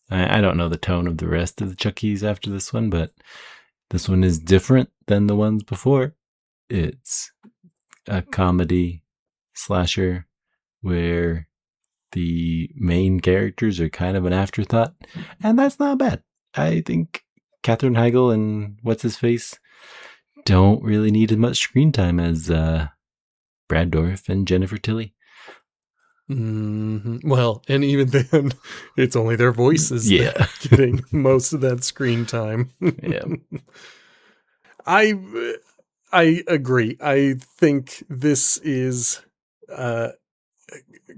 I don't know the tone of the rest of the Chuckies after this one, but this one is different than the ones before. It's a comedy slasher where the main characters are kind of an afterthought, and that's not bad. I think Katherine Heigl and what's-his-face don't really need as much screen time as Brad Dourif and Jennifer Tilly. Mm-hmm. Well, and even then, it's only their voices that are getting most of that screen time. Yeah. I agree. I think this is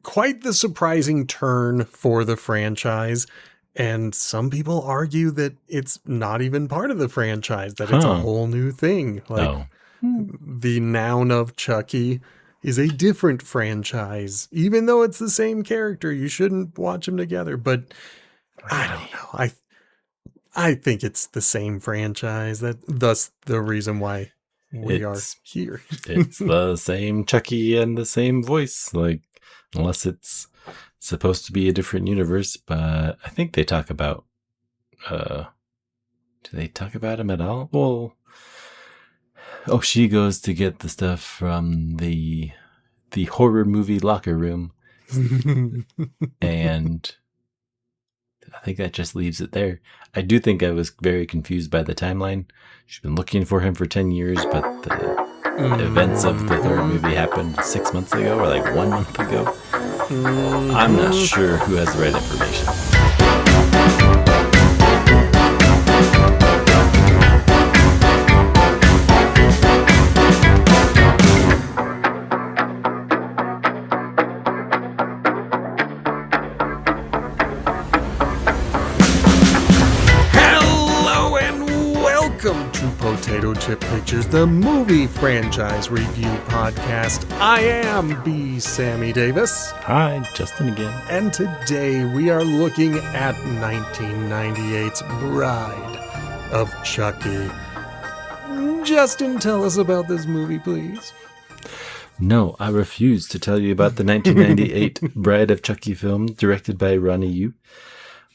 quite the surprising turn for the franchise. And some people argue that it's not even part of the franchise, that it's a whole new thing. Like the noun of Chucky is a different franchise. Even though it's the same character, you shouldn't watch them together. But I don't know. I think it's the same franchise. Thus the reason why we are here. It's the same Chucky and the same voice, like, unless it's supposed to be a different universe. But I think they talk about do they talk about him at all? Well, she goes to get the stuff from the horror movie locker room. And I think that just leaves it there. I do think I was very confused by the timeline. She's been looking for him for 10 years, but the events of the third movie happened 6 months ago, or like 1 month ago. I'm not sure who has the right information. Potato Chip Pictures, the movie franchise review podcast. I am B. Sammy Davis. Hi, Justin again. And today we are looking at 1998's Bride of Chucky. Justin, tell us about this movie, please. No, I refuse to tell you about the 1998 Bride of Chucky film directed by Ronnie Yu,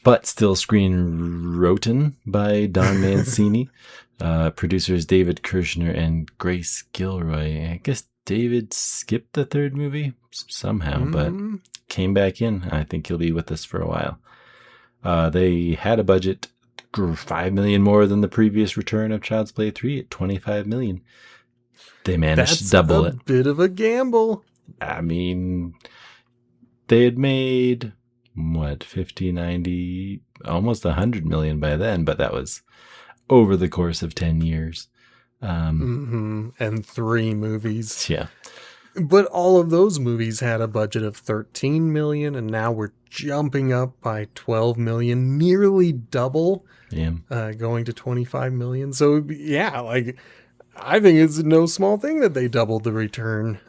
but still screenwritten by Don Mancini. Producers David Kirshner and Grace Gilroy. I guess David skipped the third movie somehow, but came back in. I think he'll be with us for a while. They had a budget $5 million more than the previous return of Child's Play 3 at $25 million. They managed to double it. That's a bit of a gamble. I mean, they had made, 50, 90, almost $100 million by then, but that was over the course of 10 years. And 3 movies. Yeah. But all of those movies had a budget of $13 million, and now we're jumping up by $12 million, nearly double, going to $25 million. So, yeah, like, I think it's no small thing that they doubled the return,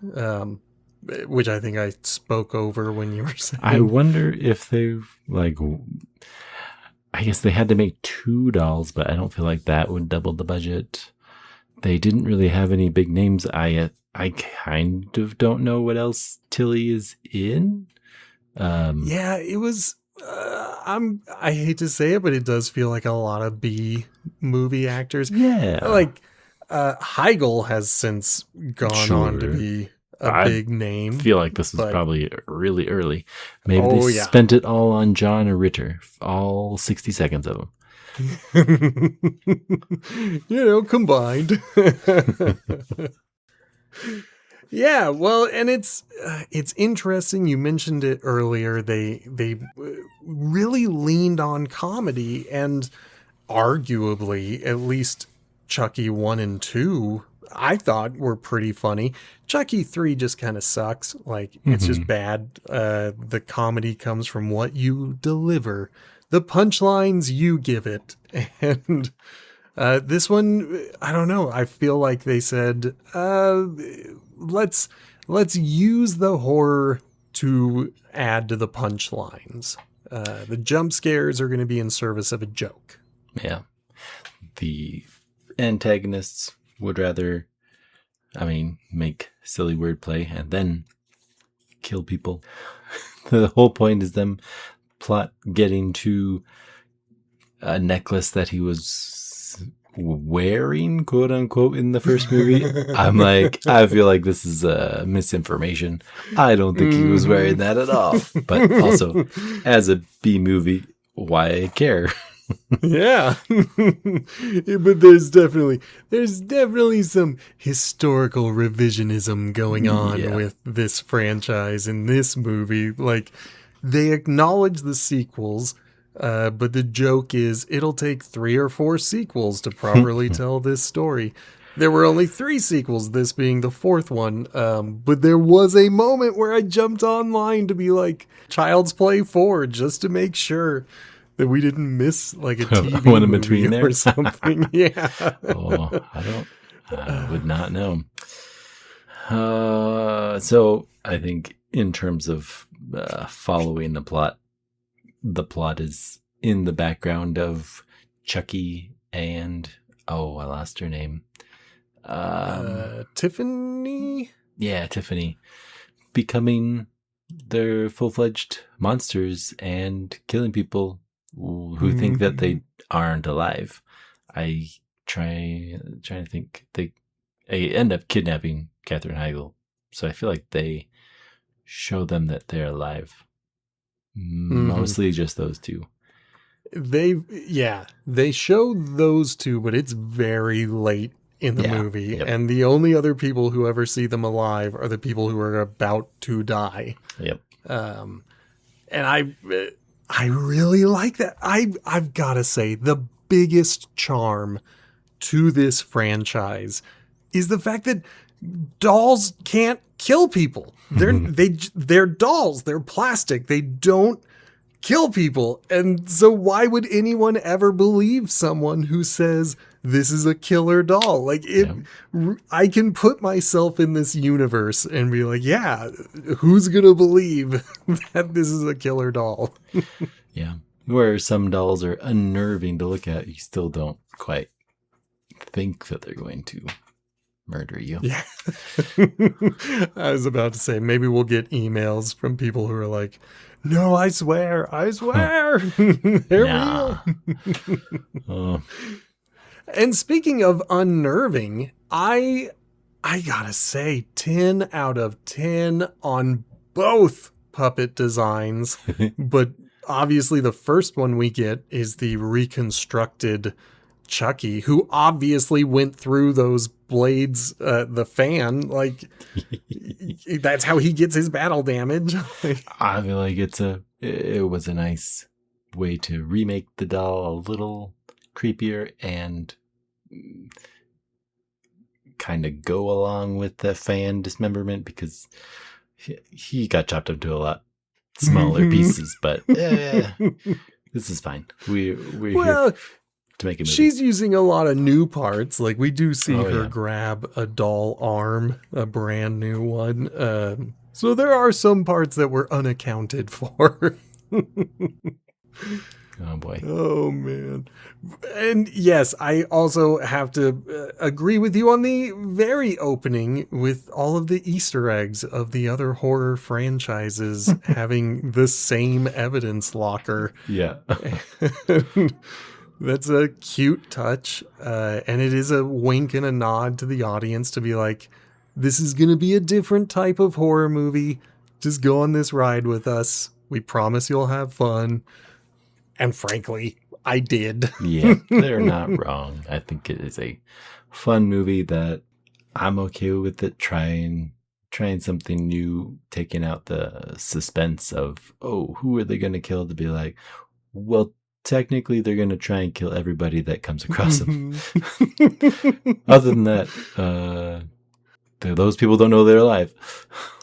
which I think I spoke over when you were saying. I wonder if they, like, I guess they had to make 2 dolls, but I don't feel like that would double the budget. They didn't really have any big names. I kind of don't know what else Tilly is in. Yeah, it was. I hate to say it, but it does feel like a lot of B movie actors. Yeah, like Heigl has since gone on to be a big name. I feel like this was probably really early. Maybe they spent it all on John Ritter, all 60 seconds of them. Combined. Yeah, well, and it's interesting. You mentioned it earlier. They really leaned on comedy, and arguably, at least Chucky 1 and 2, I thought were pretty funny. Chucky 3 just kind of sucks. Like, it's just bad. The comedy comes from what you deliver, the punchlines you give it. And this one, I don't know. I feel like they said, let's use the horror to add to the punchlines. The jump scares are going to be in service of a joke. Yeah. The antagonists would rather, make silly wordplay and then kill people. The whole point is them plot getting to a necklace that he was wearing, quote unquote, in the first movie, I'm like, I feel like this is misinformation. I don't think he was wearing that at all. But also, as a B movie, why care? Yeah. But there's definitely some historical revisionism going on with this franchise in this movie. Like, they acknowledge the sequels, but the joke is it'll take 3 or 4 sequels to properly tell this story. There were only 3 sequels, this being the 4th one. But there was a moment where I jumped online to be like, Child's Play 4, just to make sure that we didn't miss like a TV one in movie between there or something. Yeah. I would not know. So I think in terms of following the plot is in the background of Chucky and I lost her name. Tiffany? Yeah, Tiffany. Becoming their full-fledged monsters and killing people who think that they aren't alive. I try to think they end up kidnapping Katherine Heigl. So I feel like they show them that they're alive. Mostly just those two. They show those two, but it's very late in the movie. Yep. And the only other people who ever see them alive are the people who are about to die. Yep. And I really like that. I've got to say, the biggest charm to this franchise is the fact that dolls can't kill people. They're dolls. They're plastic. They don't kill people. And so why would anyone ever believe someone who says this is a killer doll? Like, I can put myself in this universe and be like, yeah, who's going to believe that this is a killer doll? Yeah. Where some dolls are unnerving to look at, you still don't quite think that they're going to murder you. Yeah. I was about to say, maybe we'll get emails from people who are like, no, I swear, they're real. And speaking of unnerving, I gotta say, 10 out of 10 on both puppet designs. But obviously the first one we get is the reconstructed Chucky, who obviously went through those blades, the fan, like that's how he gets his battle damage. I feel like it was a nice way to remake the doll a little creepier and kind of go along with the fan dismemberment, because he got chopped up to a lot smaller pieces, but this is fine. We're here to make a movie. She's using a lot of new parts. Like, we do see her grab a doll arm, a brand new one. So there are some parts that were unaccounted for. Oh boy. Oh man. And yes, I also have to agree with you on the very opening with all of the Easter eggs of the other horror franchises having the same evidence locker. Yeah. That's a cute touch. And it is a wink and a nod to the audience to be like, this is going to be a different type of horror movie. Just go on this ride with us. We promise you'll have fun. And frankly, I did. Yeah, they're not wrong. I think it is a fun movie that I'm okay with it trying something new, taking out the suspense of, who are they going to kill, to be like, well, technically they're going to try and kill everybody that comes across them. Other than that, those people don't know they're alive.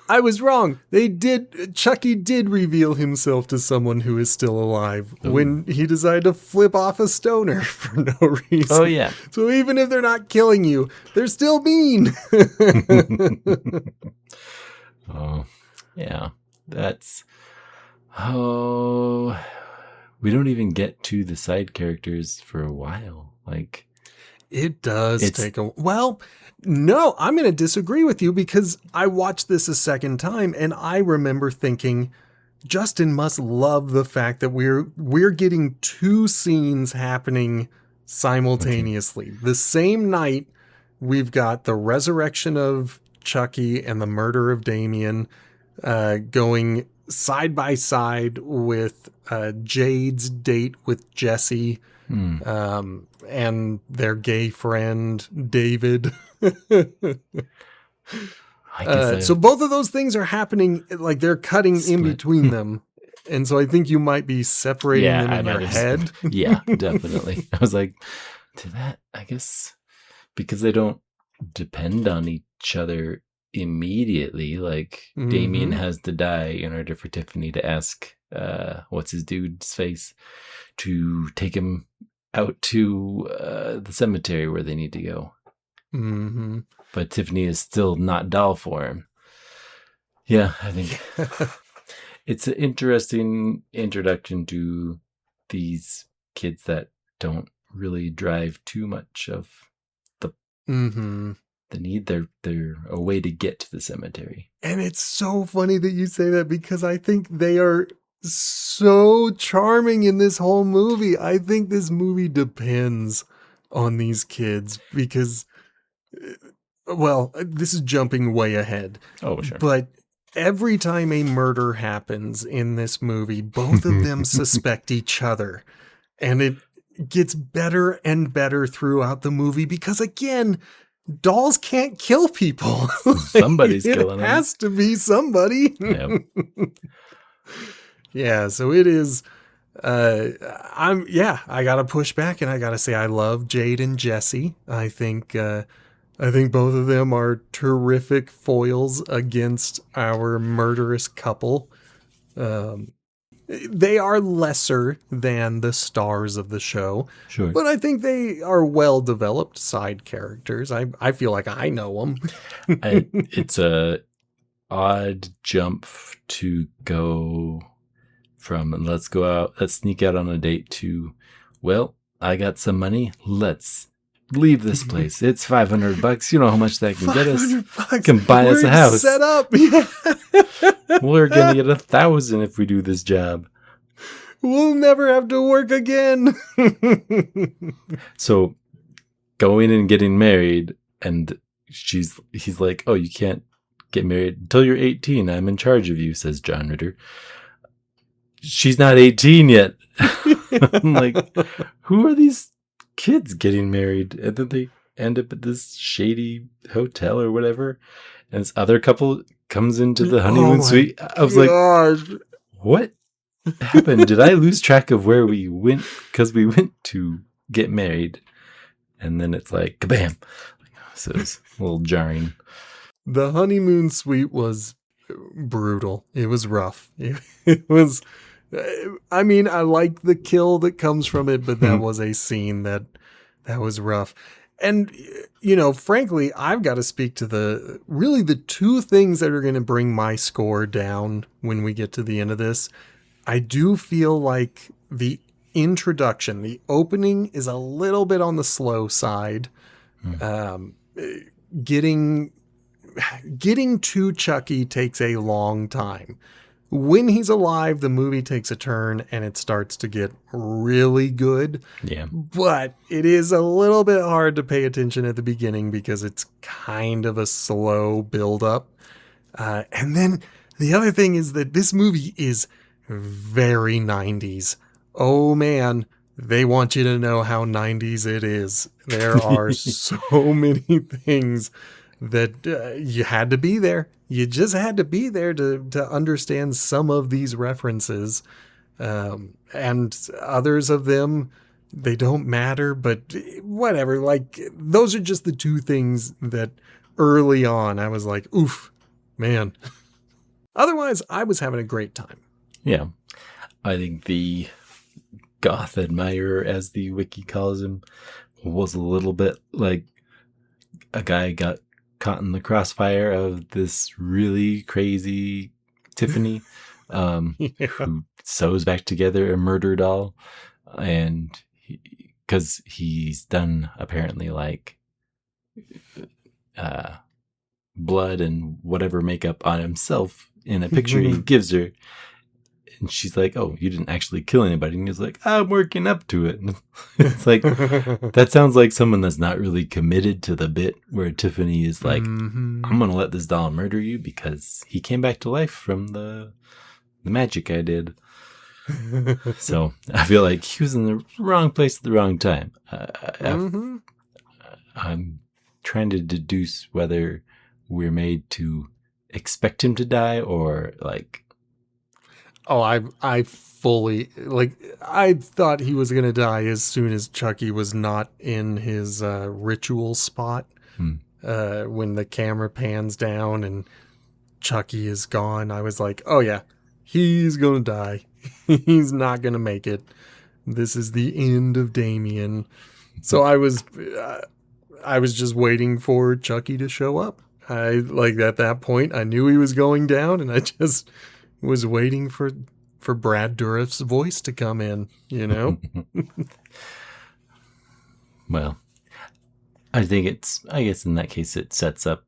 I was wrong. Chucky did reveal himself to someone who is still alive when he decided to flip off a stoner for no reason. Oh, yeah. So even if they're not killing you, they're still mean. Oh, yeah. That's... Oh... We don't even get to the side characters for a while. Like, it does take a... Well... No, I'm going to disagree with you, because I watched this a second time and I remember thinking, Justin must love the fact that we're getting two scenes happening simultaneously. The same night, we've got the resurrection of Chucky and the murder of Damien going side by side with Jade's date with Jesse and their gay friend David. So both of those things are happening, like they're cutting in between them. And so I think you might be separating them in your head. Yeah, definitely. I was like, to that, I guess, because they don't depend on each other immediately. Like, Damien has to die in order for Tiffany to ask, what's his dude's face, to take him out to the cemetery where they need to go. Mm-hmm. But Tiffany is still not doll for him. Yeah, I think it's an interesting introduction to these kids that don't really drive too much of the need. They're a way to get to the cemetery. And it's so funny that you say that, because I think they are so charming in this whole movie. I think this movie depends on these kids because, well, this is jumping way ahead. Oh, sure. But every time a murder happens in this movie, both of them suspect each other. And it gets better and better throughout the movie because, again, dolls can't kill people. Somebody's killing them. It has to be somebody. Yep. Yeah, so it is. I gotta push back and I gotta say I love Jade and Jesse. I think both of them are terrific foils against our murderous couple. They are lesser than the stars of the show. Sure. But I think they are well-developed side characters. I feel like I know them. It's a odd jump to go from let's sneak out on a date to, well, I got some money. Let's leave this place. It's $500. You know how much that can get us. $500 Can buy us a house. Set up. Yeah. We're gonna get 1,000 if we do this job. We'll never have to work again. So going and getting married, and he's like, oh, you can't get married until you're 18. I'm in charge of you, says John Ritter. She's not 18 yet. I'm like, who are these kids getting married? And then they end up at this shady hotel or whatever. And this other couple comes into the honeymoon suite. I was like, what happened? Did I lose track of where we went? Because we went to get married. And then it's like, kabam. So it's a little jarring. The honeymoon suite was brutal. It was rough. It was, I mean, I like the kill that comes from it, but that was a scene that was rough. And, you know, frankly, I've got to speak to the two things that are going to bring my score down when we get to the end of this. I do feel like the introduction, the opening is a little bit on the slow side. Getting to Chucky takes a long time. When he's alive, the movie takes a turn and it starts to get really good. Yeah. But it is a little bit hard to pay attention at the beginning because it's kind of a slow build-up. And then the other thing is that this movie is very 90s. Oh man, they want you to know how 90s it is. There are so many things that you had to be there. You just had to be there to understand some of these references. And others of them, they don't matter, but whatever. Like, those are just the two things that early on I was like, oof, man. Otherwise, I was having a great time. Yeah. I think the goth admirer, as the wiki calls him, was a little bit like a guy got caught in the crossfire of this really crazy Tiffany who sews back together a murder doll. And because he's done apparently like blood and whatever makeup on himself in a picture he gives her. And she's like, "Oh, you didn't actually kill anybody." And he's like, "I'm working up to it." And it's like, that sounds like someone that's not really committed to the bit, where Tiffany is like, Mhm. "I'm going to let this doll murder you because he came back to life from the magic I did." So I feel like he was in the wrong place at the wrong time. I'm trying to deduce whether we're made to expect him to die or like. Oh, I fully, like, I thought he was going to die as soon as Chucky was not in his ritual spot. When the camera pans down and Chucky is gone, I was like, oh yeah, he's going to die. He's not going to make it. This is the end of Damien. So I was just waiting for Chucky to show up. Like, at that point, I knew he was going down, and I just was waiting for Brad Dourif's voice to come in, you know? Well, I guess in that case it sets up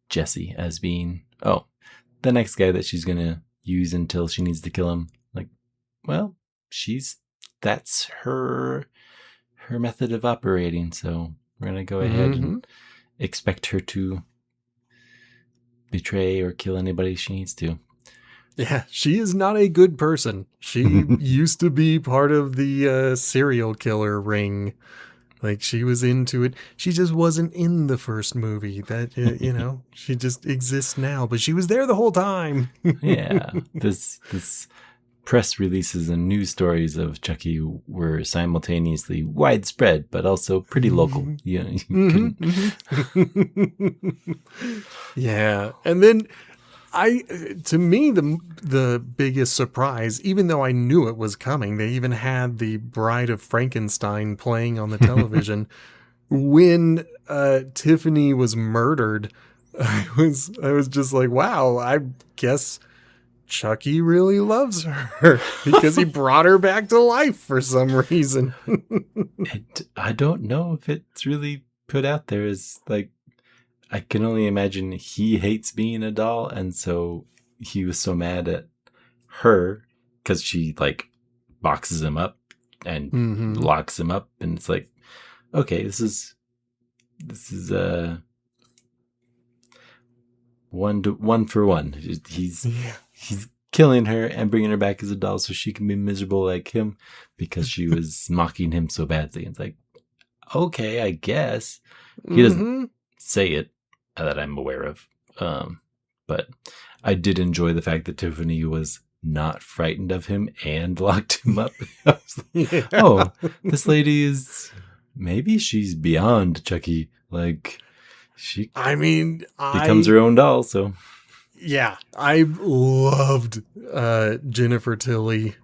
Jesse as being, the next guy that she's going to use until she needs to kill him. Like, well, that's her method of operating, so we're going to go ahead and expect her to betray or kill anybody she needs to. Yeah, she is not a good person. She used to be part of the serial killer ring. Like, she was into it. She just wasn't in the first movie. That, you know, she just exists now, but she was there the whole time. Yeah, this press releases and news stories of Chucky were simultaneously widespread, but also pretty local. Yeah, yeah, and then to me, the biggest surprise, even though I knew it was coming, they even had the Bride of Frankenstein playing on the television. When Tiffany was murdered, I was just like, wow, I guess Chucky really loves her because he brought her back to life for some reason. I don't know if it's really put out there as like, I can only imagine he hates being a doll, and so he was so mad at her because she like boxes him up and locks him up, and it's like, okay, this is one for one. He's killing her and bringing her back as a doll so she can be miserable like him because she was mocking him so badly. It's like, okay, I guess he doesn't say it that I'm aware of. But I did enjoy the fact that Tiffany was not frightened of him and locked him up. I was like, oh, this lady maybe she's beyond Chucky. Like, she becomes her own doll, so. Yeah, I loved Jennifer Tilly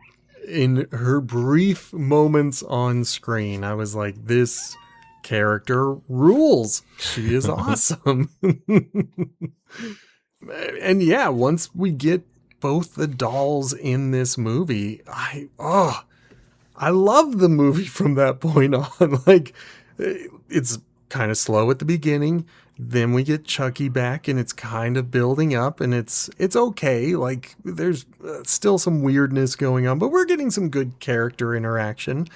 in her brief moments on screen. I was like, this character rules. She is awesome. And yeah, once we get both the dolls in this movie, I love the movie from that point on. Like, it's kind of slow at the beginning. Then we get Chucky back, and it's kind of building up, and it's okay. Like, there's still some weirdness going on, but we're getting some good character interaction.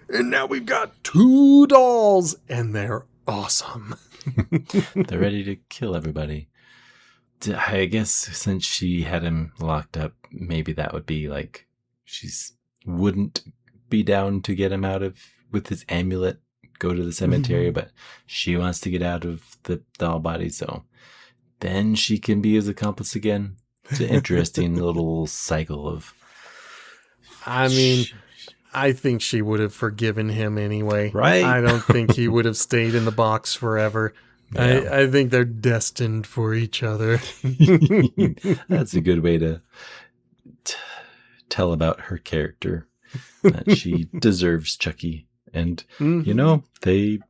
And now we've got 2 dolls, and they're awesome. They're ready to kill everybody. I guess since she had him locked up, maybe that would be like, wouldn't be down to get him out with his amulet, go to the cemetery, but she wants to get out of the doll body, so then she can be his accomplice again. It's an interesting little cycle of. I mean, I think she would have forgiven him anyway. Right? I don't think he would have stayed in the box forever. Yeah. I think they're destined for each other. That's a good way to tell about her character. That she deserves Chucky. And, you know, they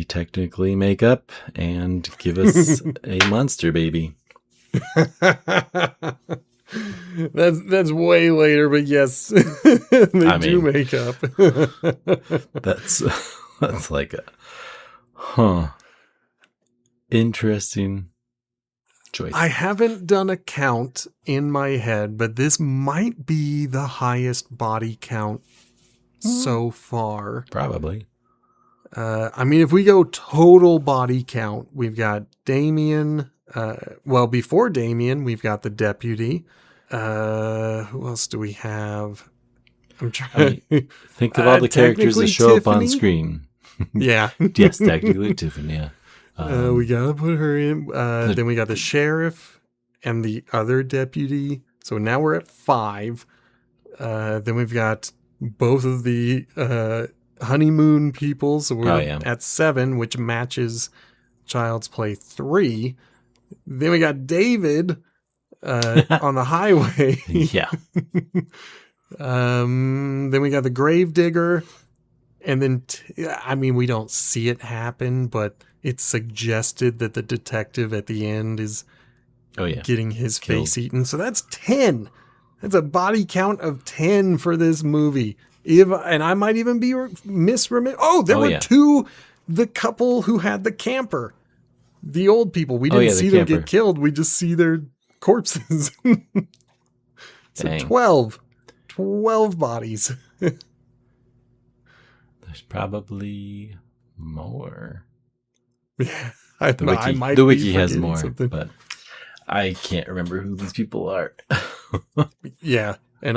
technically make up and give us a monster baby. That's way later, but yes, they do make up. That's like interesting. choice. I haven't done a count in my head, but this might be the highest body count so far. Probably. I mean, if we go total body count, we've got Damien. Before Damien, we've got the deputy. Who else do we have? I'm trying. Think of all the characters that show up on Tiffany? screen. Yeah. Yes, technically Tiffany. Yeah. We gotta put her in. Then we got the sheriff and the other deputy. So now we're at 5. Then we've got both of the honeymoon people. So we're at 7, which matches Child's Play 3. Then we got David on the highway. Yeah. Then we got the Gravedigger. And then, we don't see it happen, but it's suggested that the detective at the end is getting his face eaten. So that's 10. That's a body count of 10 for this movie. And I might even be misremembering. Oh, there were 2, the couple who had the camper. The old people. We didn't see them get killed. We just see their corpses. So Dang. 12 bodies. There's probably more. Yeah, The wiki has more, but I can't remember who these people are. Yeah, and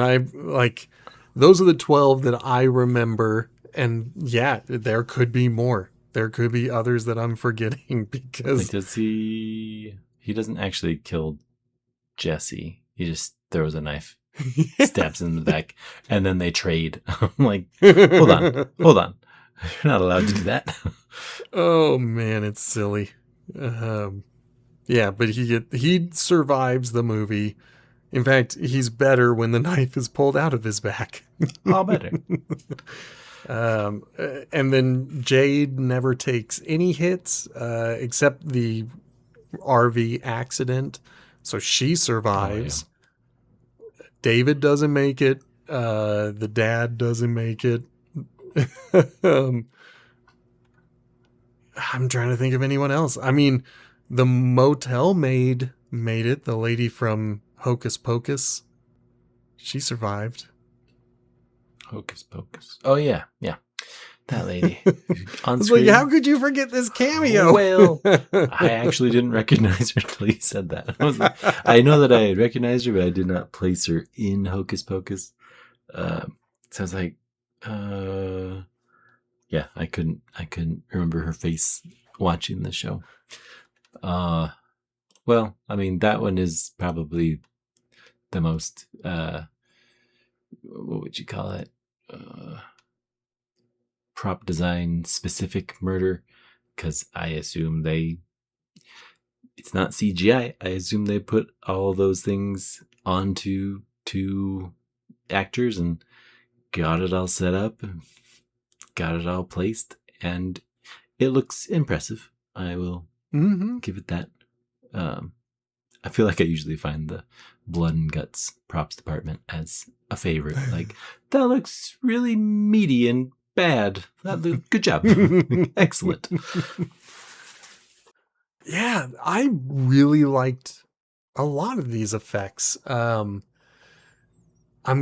those are the 12 that I remember, and there could be more. There could be others that I'm forgetting because does he doesn't actually kill Jesse. He just throws a knife, stabs him in the back, and then they trade. I'm like, hold on. You're not allowed to do that. Oh man, it's silly. But he survives the movie. In fact, he's better when the knife is pulled out of his back. All better. And then Jade never takes any hits except the RV accident. So she survives. David doesn't make it. The dad doesn't make it. I'm trying to think of anyone else. I mean, the motel maid made it. The lady from Hocus Pocus. She survived. Hocus Pocus. Oh, yeah. Yeah. That lady. On It's screen. like, how could you forget this cameo? Well, I actually didn't recognize her until you said that. I know that I recognized her, but I did not place her in Hocus Pocus. So I was like, I couldn't remember her face watching the show. That one is probably the most, what would you call it? Prop design specific murder, because I assume it's not CGI. I assume they put all those things onto 2 actors and got it all set up and got it all placed, and it looks impressive. I will give it that. I feel like I usually find the blood and guts props department as a favorite. Like, that looks really meaty and bad. Good job. Excellent. Yeah, I really liked a lot of these effects. I'm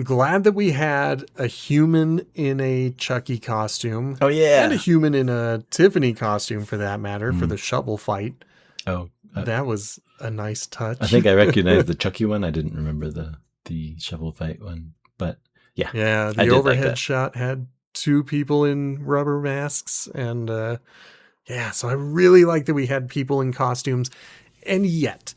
glad that we had a human in a Chucky costume. Oh, yeah. And a human in a Tiffany costume, for that matter, for the shovel fight. Oh. That was a nice touch. I think I recognized the Chucky one. I didn't remember the shovel fight one. But, yeah. Yeah, the overhead shot had 2 people in rubber masks. And, so I really like that we had people in costumes. And yet,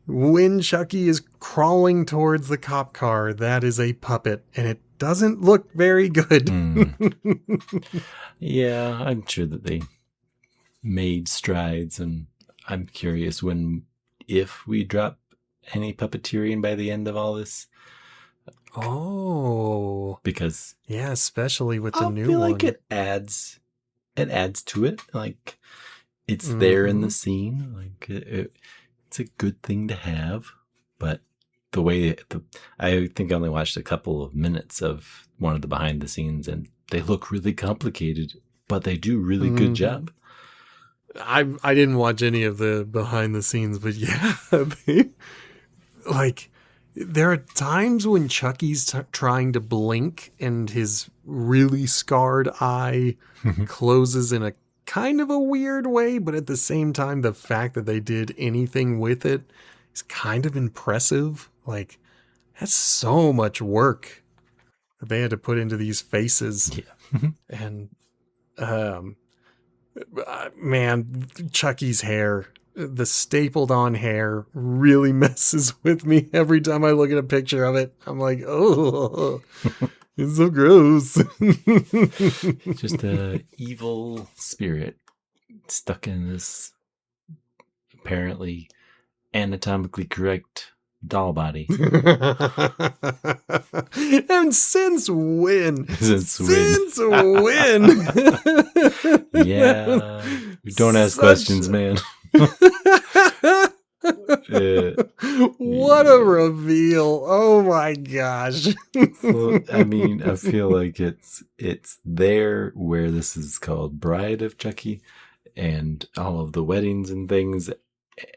when Chucky is crawling towards the cop car, that is a puppet, and it doesn't look very good. Yeah, I'm sure that they made strides, and I'm curious if we drop any puppeteering by the end of all this. Oh, because especially with the new one. I feel one. like it adds to it. Like, it's there in the scene. Like, it's a good thing to have, but the way I think I only watched a couple of minutes of one of the behind the scenes, and they look really complicated, but they do really good job. I didn't watch any of the behind the scenes, but yeah, like there are times when Chucky's trying to blink and his really scarred eye closes in a kind of a weird way, but at the same time, the fact that they did anything with it is kind of impressive. Like, that's so much work that they had to put into these faces. Yeah. And, man, Chucky's hair, the stapled on hair really messes with me every time I look at a picture of it. I'm like, oh, it's so gross. Just a evil spirit stuck in this apparently anatomically correct doll body. And since when? Since when? Yeah. Don't ask questions, man. What a reveal. Oh my gosh. Well, I mean, I feel like it's there where this is called Bride of Chucky and all of the weddings and things.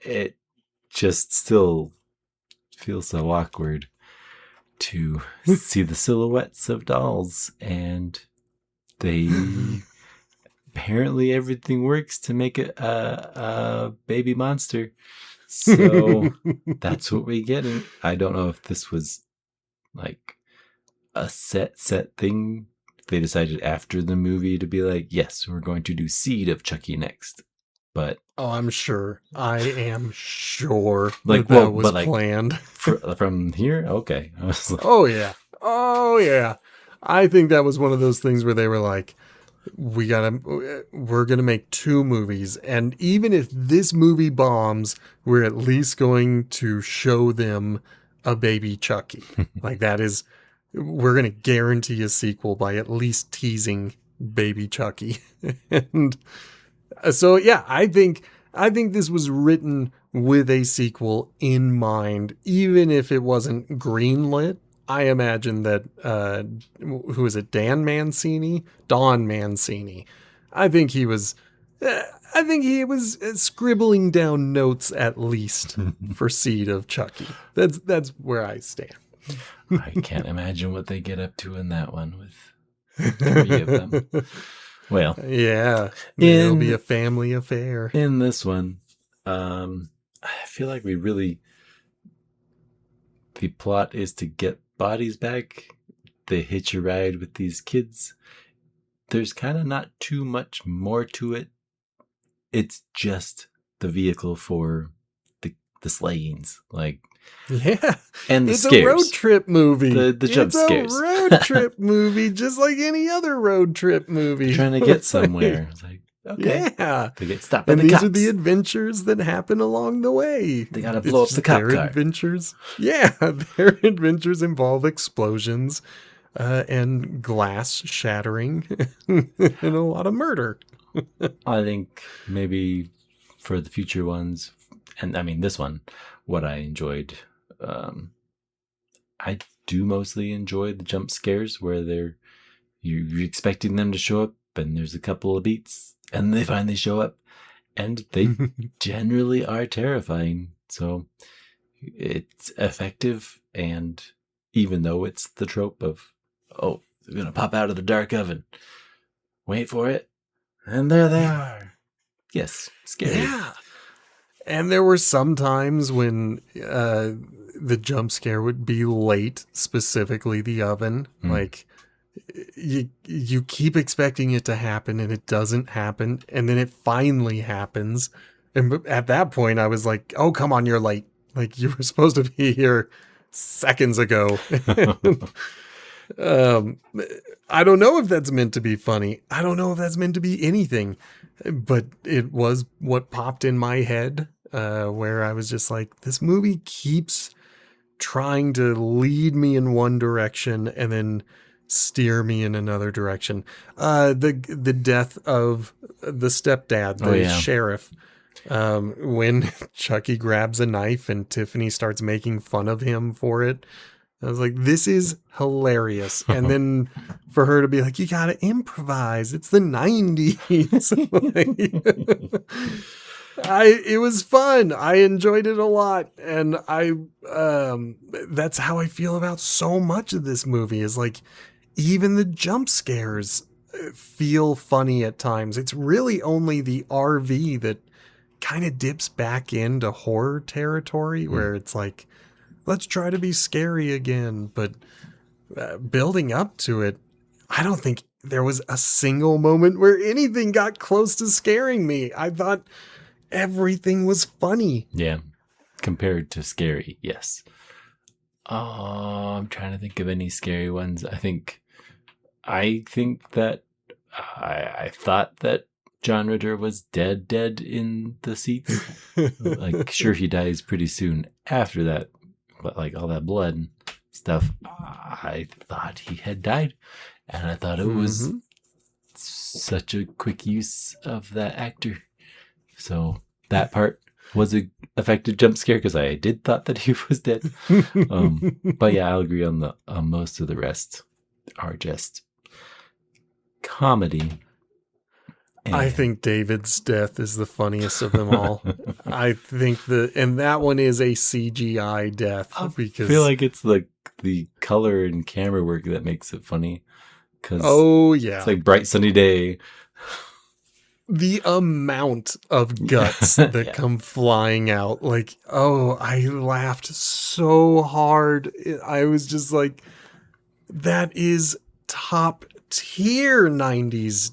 It just still feels so awkward to see the silhouettes of dolls, and they apparently everything works to make it a baby monster. So that's what we get. And I don't know if this was like a set thing. They decided after the movie to be like, yes, we're going to do Seed of Chucky next. But oh, I'm sure. I am sure like that was planned. From here? Okay. I was like, oh yeah. I think that was one of those things where they were like, we're gonna make 2 movies, and even if this movie bombs, we're at least going to show them a baby Chucky. Like we're gonna guarantee a sequel by at least teasing baby Chucky. And so yeah, I think this was written with a sequel in mind, even if it wasn't greenlit. I imagine that, who is it? Don Mancini. I think he was scribbling down notes at least for Seed of Chucky. That's where I stand. I can't imagine what they get up to in that one with 3 of them. Well, yeah, it'll be a family affair. In this one, I feel like the plot is to get bodies back. They hitch a ride with these kids. There's kind of not too much more to it. It's just the vehicle for the slayings, like, yeah, and the it's scares. A road trip movie. The jump scares. It's a road trip movie, just like any other road trip movie. Trying to get somewhere. It's like, okay, yeah, they get stopped by and the these cops. are the adventures that happen along the way. They gotta blow up the cop car. Adventures, yeah, their adventures involve explosions, and glass shattering, and a lot of murder. I think maybe for the future ones, and I mean this one, what I enjoyed, I do mostly enjoy the jump scares where you're expecting them to show up, and there's a couple of beats, and they finally show up, and they generally are terrifying. So it's effective, and even though it's the trope of, oh, they're gonna pop out of the dark oven, wait for it, and there they are. Yes, scary. Yeah. And there were some times when the jump scare would be late, specifically the oven. Like, you keep expecting it to happen, and it doesn't happen, and then it finally happens. And at that point, I was like, oh, come on, you're late. Like, you were supposed to be here seconds ago. I don't know if that's meant to be funny. I don't know if that's meant to be anything. But it was what popped in my head, where I was just like, this movie keeps trying to lead me in one direction and then steer me in another direction. The death of the stepdad, the sheriff, when Chucky grabs a knife and Tiffany starts making fun of him for it. I was like, this is hilarious. And then for her to be like, you gotta improvise. It's the 90s. It was fun. I enjoyed it a lot. And that's how I feel about so much of this movie is like, even the jump scares feel funny at times. It's really only the RV that kind of dips back into horror territory where it's like, let's try to be scary again. But building up to it, I don't think there was a single moment where anything got close to scaring me. I thought everything was funny. Yeah. Compared to scary, yes. Oh, I'm trying to think of any scary ones. I think that I thought that John Ritter was dead in the seats. Like, sure, he dies pretty soon after that, but like all that blood and stuff, I thought he had died. And I thought it was such a quick use of that actor. So that part was a effective jump scare because I did thought that he was dead. But yeah, I'll agree on most of the rest are just comedy. I think David's death is the funniest of them all. I think and that one is a CGI death. Because I feel like it's like the color and camera work that makes it funny. Yeah. It's like bright sunny day. The amount of guts that come flying out. Like, I laughed so hard. I was just like, that is top tier 90s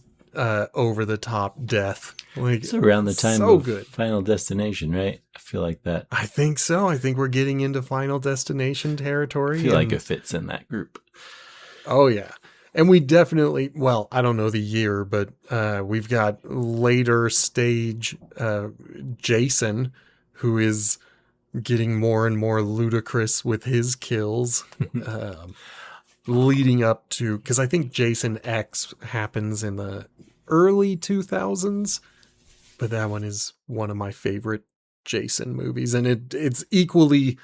over the top death. Like, it's around the time so of good. Final Destination, right? I feel like that. I think so. I think we're getting into Final Destination territory. I feel like it fits in that group. Oh, yeah. And we definitely, well, I don't know the year, but we've got later stage Jason, who is getting more and more ludicrous with his kills, leading up to, because I think Jason X happens in the early 2000s, but that one is one of my favorite Jason movies, and it's equally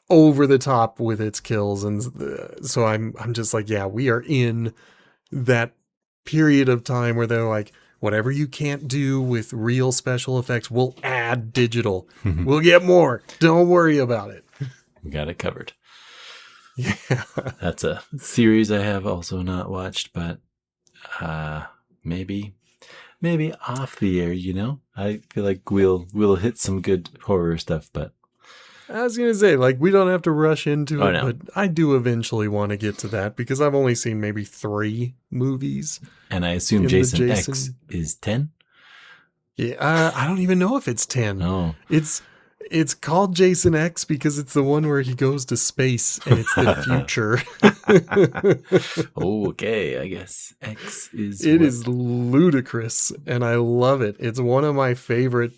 over the top with its kills, and so I'm just like, yeah, we are in that period of time where they're like, whatever you can't do with real special effects, we'll add digital. We'll get more. Don't worry about it. We got it covered. Yeah, that's a series I have also not watched, but maybe off the air. I feel like we'll hit some good horror stuff, but I was gonna say, like, we don't have to rush into it, no. but I do eventually want to get to that because I've only seen maybe 3 movies, and I assume Jason X is 10. Yeah, I don't even know if it's 10. Oh, it's called Jason X because it's the one where he goes to space and it's the future. Okay, I guess X is. It is ludicrous, and I love it. It's one of my favorite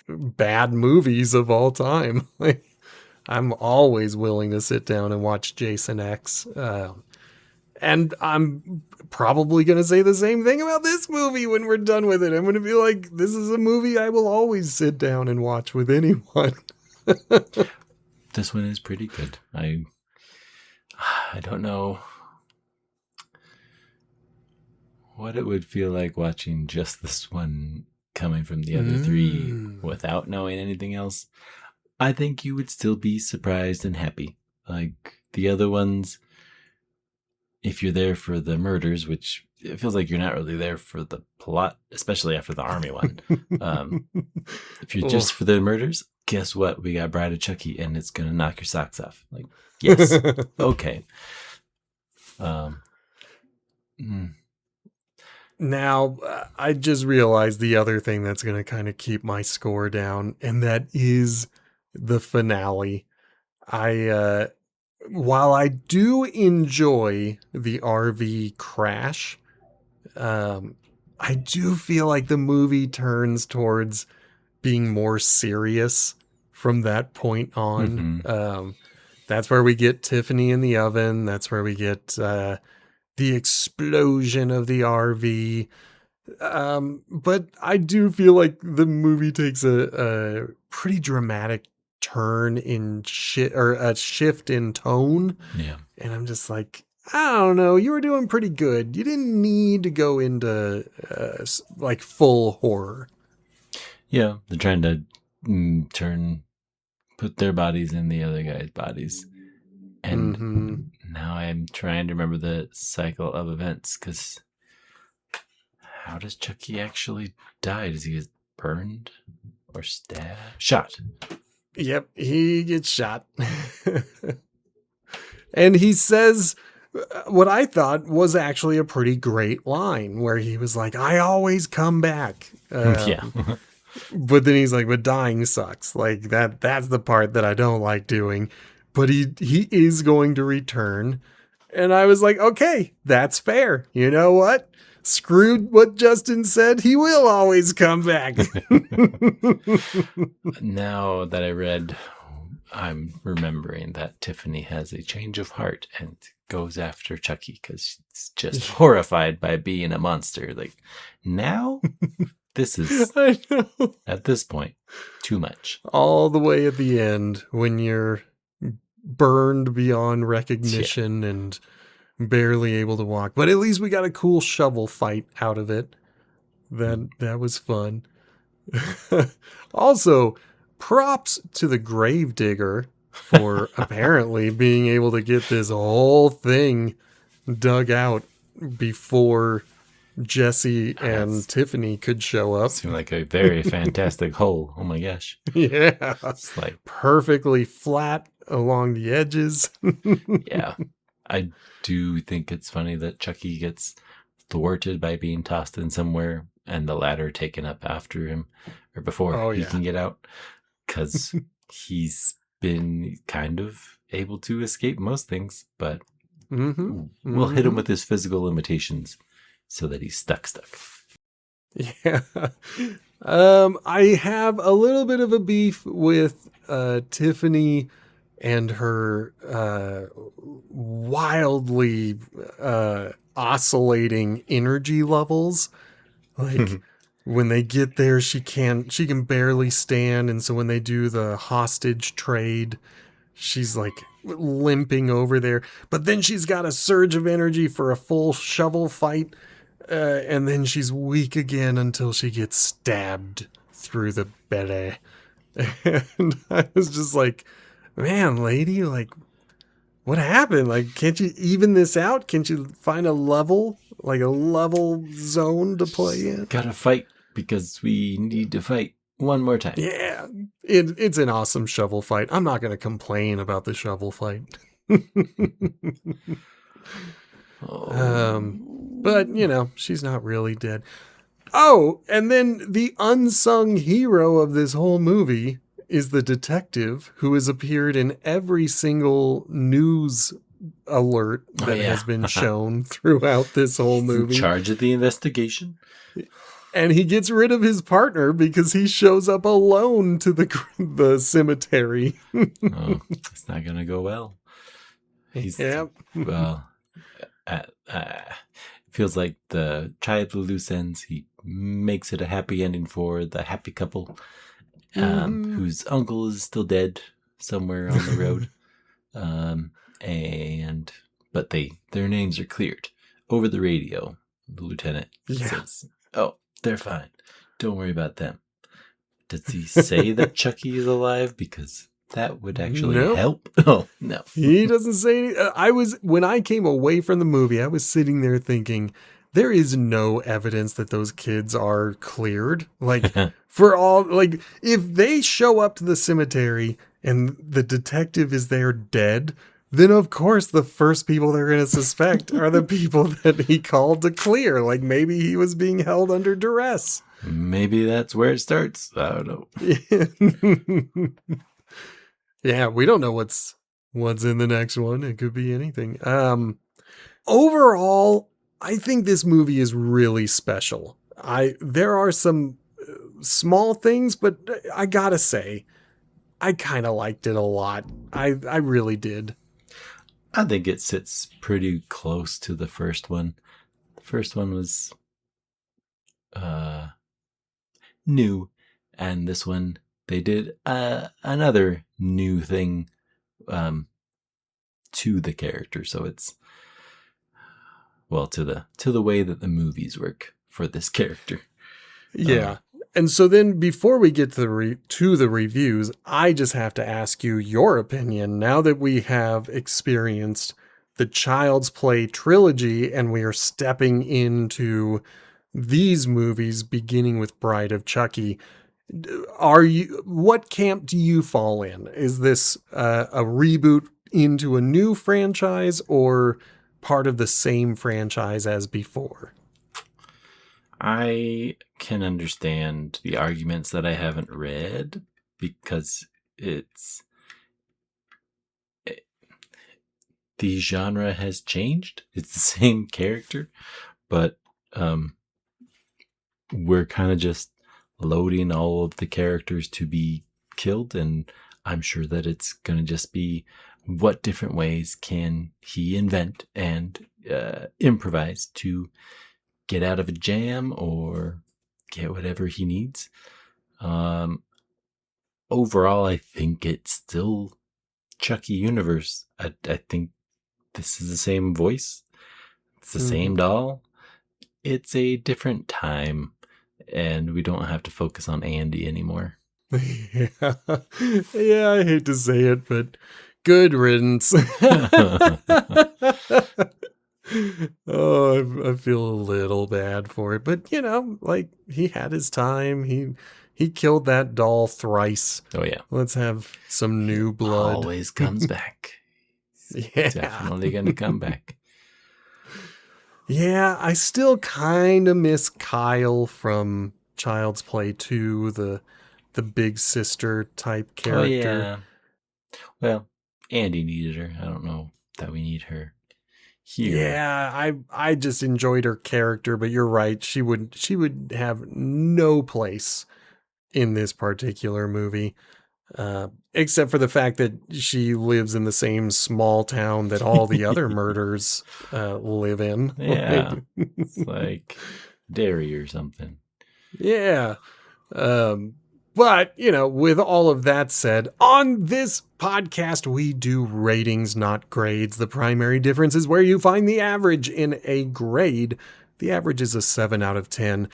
bad movies of all time. Like, I'm always willing to sit down and watch Jason X. And I'm probably going to say the same thing about this movie when we're done with it. I'm going to be like, this is a movie I will always sit down and watch with anyone. This one is pretty good. I don't know what it would feel like watching just this one coming from the other 3 without knowing anything else. I think you would still be surprised and happy. Like the other ones, if you're there for the murders, which it feels like you're not really there for the plot, especially after the army one. If you're just for the murders, guess what? We got Bride of Chucky, and it's going to knock your socks off. Like, yes. Okay. Now, I just realized the other thing that's going to kind of keep my score down, and that is the finale. While I do enjoy the RV crash, I do feel like the movie turns towards being more serious from that point on. That's where we get Tiffany in the oven. That's where we get the explosion of the RV. But I do feel like the movie takes a pretty dramatic turn in a shift in tone. Yeah. And I'm just like, I don't know. You were doing pretty good. You didn't need to go into like full horror. Yeah, they're trying to put their bodies in the other guy's bodies. And now I'm trying to remember the cycle of events, because how does Chucky actually die? Does he get burned or stabbed? Shot. Yep, he gets shot. And he says what I thought was actually a pretty great line, where he was like, I always come back. Yeah. But then he's like, but dying sucks. Like that's the part that I don't like doing. But he is going to return. And I was like, okay, that's fair. You know what? Screw what Justin said. He will always come back. Now that I read, I'm remembering that Tiffany has a change of heart and goes after Chucky because she's just horrified by being a monster. Like, now this is, I know. at this point, too much. All the way at the end when you're burned beyond recognition and barely able to walk. But at least we got a cool shovel fight out of it. That was fun. Also, props to the gravedigger for apparently being able to get this whole thing dug out before Jesse and Tiffany could show up. Seemed like a very fantastic hole. Oh my gosh. Yeah. It's like Perfectly flat along the edges. yeah. I do think it's funny that Chucky gets thwarted by being tossed in somewhere and the ladder taken up after him or before he can get out, because he's been kind of able to escape most things, but we'll hit him with his physical limitations so that he's stuck. Yeah. I have a little bit of a beef with Tiffany and her wildly oscillating energy levels. Like when they get there, she can barely stand, and so when they do the hostage trade, she's like limping over there. But then she's got a surge of energy for a full shovel fight, and then she's weak again until she gets stabbed through the belly. And I was just like, man, lady, like, what happened? Like, can't you even this out? Can't you find a level zone to play in? Gotta fight because we need to fight one more time. Yeah, it's an awesome shovel fight. I'm not going to complain about the shovel fight. But, you know, she's not really dead. Oh, and then the unsung hero of this whole movie is the detective who has appeared in every single news alert that has been shown throughout this whole movie. In charge of the investigation. And he gets rid of his partner because he shows up alone to the cemetery. Oh, it's not going to go well. Well, feels like the tie up the loose ends. He makes it a happy ending for the happy couple, whose uncle is still dead somewhere on the road. But their names are cleared over the radio. The lieutenant says, "Oh, they're fine. Don't worry about them." Does he say that Chucky is alive? Because that would actually help. Oh, no. He doesn't say anything. When I came away from the movie, I was sitting there thinking, there is no evidence that those kids are cleared. Like, if they show up to the cemetery and the detective is there dead, then of course the first people they're going to suspect are the people that he called to clear. Like, maybe he was being held under duress. Maybe that's where it starts. I don't know. Yeah, we don't know what's in the next one. It could be anything. Overall, I think this movie is really special. There are some small things, but I gotta say, I kind of liked it a lot. I really did. I think it sits pretty close to the first one. The first one was new, and this one they did another new thing to the character. So it's well, to the way that the movies work for this character. Yeah. And so then before we get to the reviews, I just have to ask you your opinion now that we have experienced the Child's Play trilogy and we are stepping into these movies beginning with Bride of Chucky. What camp do you fall in? Is this a reboot into a new franchise or part of the same franchise as before? I can understand the arguments that I haven't read because the genre has changed. It's the same character, but we're kind of just loading all of the characters to be killed, and I'm sure that it's going to just be what different ways can he invent and improvise to get out of a jam or get whatever he needs. Overall, I think it's still Chucky universe. I think this is the same voice. It's the same doll. It's a different time, and we don't have to focus on Andy anymore. Yeah, I hate to say it, but good riddance. Oh, I feel a little bad for it, but like he had his time. He killed that doll thrice. Oh yeah, let's have some new blood. Always comes back. Yeah, definitely gonna come back. Yeah, I still kind of miss Kyle from Child's Play 2, the big sister type character. Oh yeah. Well, Andy needed her. I don't know that we need her here. Yeah, I just enjoyed her character, but you're right. She would have no place in this particular movie, except for the fact that she lives in the same small town that all the other murders live in. Yeah, it's like Derry or something. Yeah. But, with all of that said, on this podcast, we do ratings, not grades. The primary difference is where you find the average in a grade. The average is a 7 out of 10.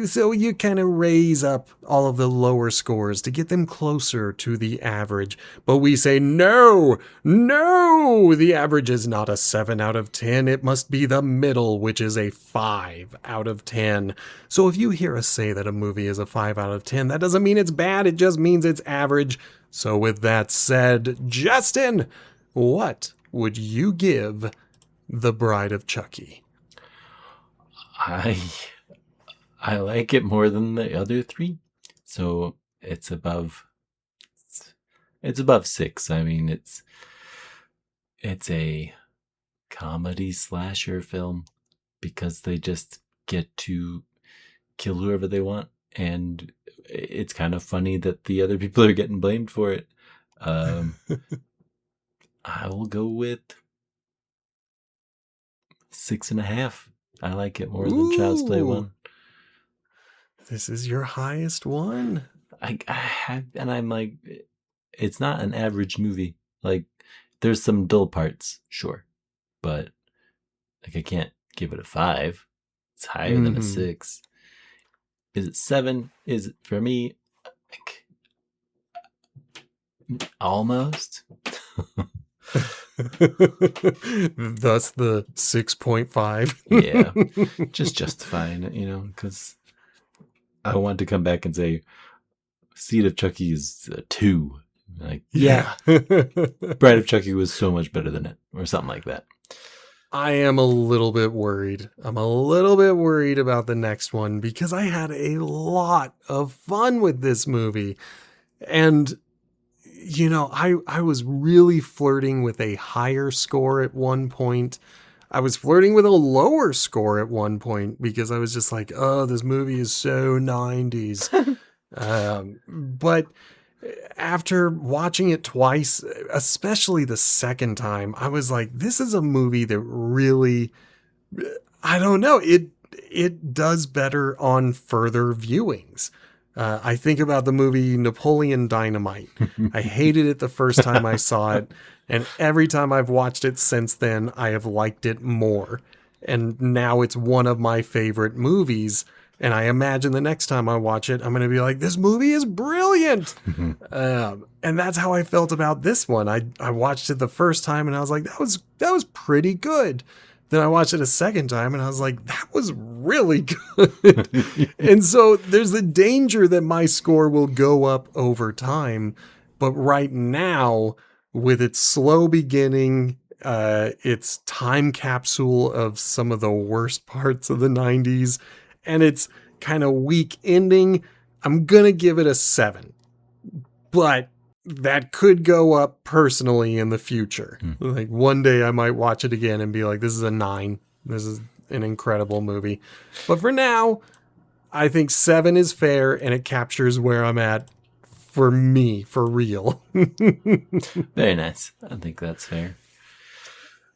So you kind of raise up all of the lower scores to get them closer to the average. But we say, no, the average is not a 7 out of 10. It must be the middle, which is a 5 out of 10. So if you hear us say that a movie is a 5 out of 10, that doesn't mean it's bad. It just means it's average. So with that said, Justin, what would you give The Bride of Chucky? I like it more than the other three, so it's above 6. I mean, it's a comedy slasher film because they just get to kill whoever they want, and it's kind of funny that the other people are getting blamed for it. I will go with 6.5. I like it more than Child's Play 1. This is your highest one? I'm like, it's not an average movie. Like, there's some dull parts, sure, but like I can't give it a 5. It's higher than a 6. Is it 7? Is it, for me, like, almost? Thus the 6.5. Yeah, just justifying it, because I want to come back and say Seed of Chucky is a 2. Like, yeah. Bride of Chucky was so much better than it, or something like that. I am a little bit worried. I'm a little bit worried about the next one because I had a lot of fun with this movie. And, I was really flirting with a higher score at one point. I was flirting with a lower score at one point because I was just like, oh, this movie is so 90s. But after watching it twice, especially the second time, I was like, this is a movie that really, I don't know, it does better on further viewings. I think about the movie Napoleon Dynamite. I hated it the first time I saw it, and every time I've watched it since then, I have liked it more. And now it's one of my favorite movies. And I imagine the next time I watch it, I'm going to be like, this movie is brilliant. And that's how I felt about this one. I watched it the first time and I was like, that was pretty good. Then I watched it a second time and I was like, that was really good. And so there's the danger that my score will go up over time. But right now, with its slow beginning, its time capsule of some of the worst parts of the 90s, and its kind of weak ending, I'm going to give it a 7. But that could go up personally in the future. Like one day I might watch it again and be like, this is a 9. This is an incredible movie. But for now, I think 7 is fair and it captures where I'm at for me, for real. Very nice. I think that's fair.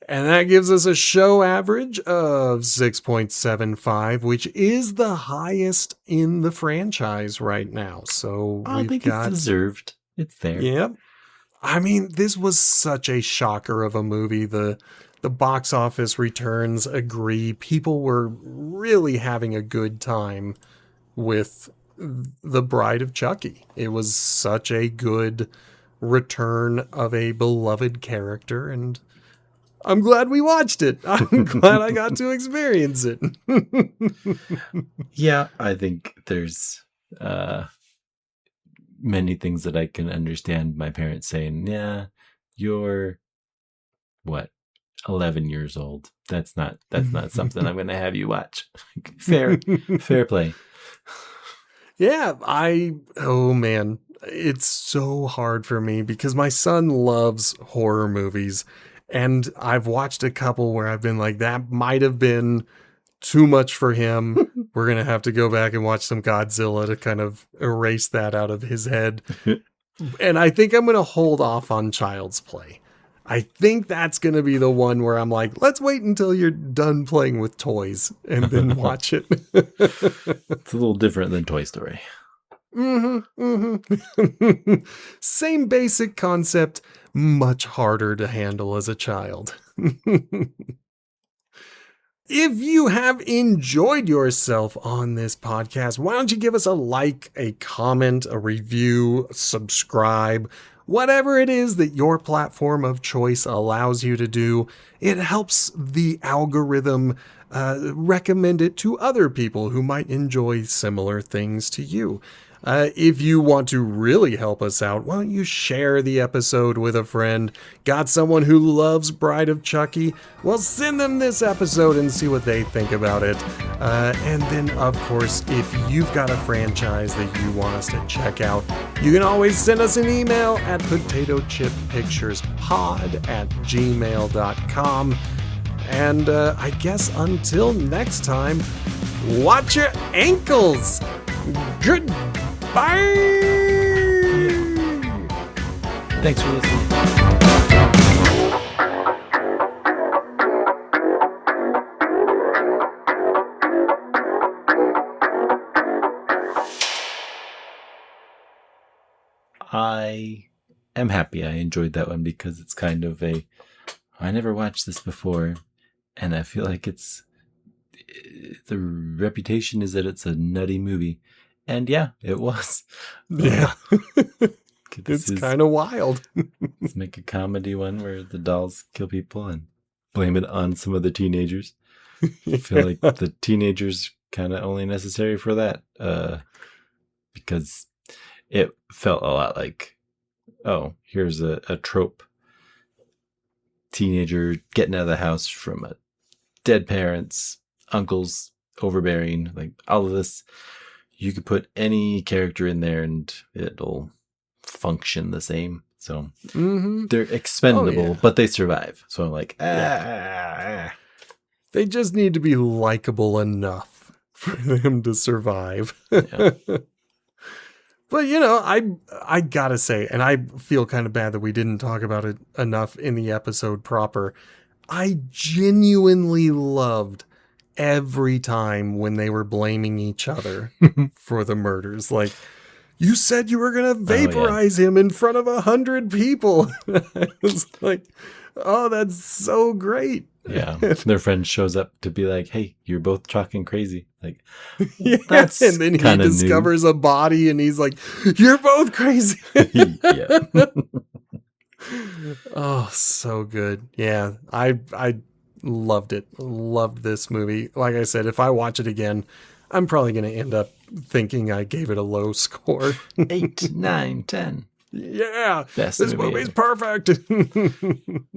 And that gives us a show average of 6.75, which is the highest in the franchise right now. So I think it's deserved. It's there. Yep. I mean, this was such a shocker of a movie. The box office returns agree. People were really having a good time with The Bride of Chucky. It was such a good return of a beloved character, and I'm glad we watched it. I'm glad I got to experience it. Yeah, I think there's many things that I can understand my parents saying, yeah, you're 11 years old. That's not something I'm going to have you watch. Fair play. Yeah, oh man, it's so hard for me because my son loves horror movies. And I've watched a couple where I've been like, that might have been too much for him. We're going to have to go back and watch some Godzilla to kind of erase that out of his head. And I think I'm going to hold off on Child's Play. I think that's going to be the one where I'm like, let's wait until you're done playing with toys and then watch it. It's a little different than Toy Story. Same basic concept, much harder to handle as a child. If you have enjoyed yourself on this podcast, why don't you give us a like, a comment, a review, subscribe, whatever it is that your platform of choice allows you to do. It helps the algorithm recommend it to other people who might enjoy similar things to you. If you want to really help us out, why don't you share the episode with a friend? Got someone who loves Bride of Chucky? Well, send them this episode and see what they think about it. And then, of course, if you've got a franchise that you want us to check out, you can always send us an email at potatochippicturespod@gmail.com. And I guess until next time, watch your ankles! Goodbye! Thanks for listening. I am happy I enjoyed that one because it's kind of I never watched this before, and I feel like the reputation is that it's a nutty movie. And yeah, it was. Yeah. It's kind of wild. Let's make a comedy one where the dolls kill people and blame it on some of the teenagers. I feel like the teenagers kind of only necessary for that. Because it felt a lot like, oh, here's a trope. Teenager getting out of the house from a dead parents, uncles, overbearing, like all of this. You could put any character in there and it'll function the same. So they're expendable, but they survive. So I'm like, They just need to be likable enough for them to survive. Yeah. But, you know, I gotta say, and I feel kind of bad that we didn't talk about it enough in the episode proper. I genuinely loved every time when they were blaming each other for the murders. Like, you said you were going to vaporize him in front of 100 people. I was like, oh, that's so great. Yeah. Their friend shows up to be like, hey, you're both talking crazy. Like, Yeah, that's and then he kinda new. discovers a body and he's like, you're both crazy. Yeah. Oh, so good. Yeah, I loved it. Loved this movie. Like I said, if I watch it again, I'm probably going to end up thinking I gave it a low score. 8, 9, 10. Yeah, Best this movie movie's ever. perfect.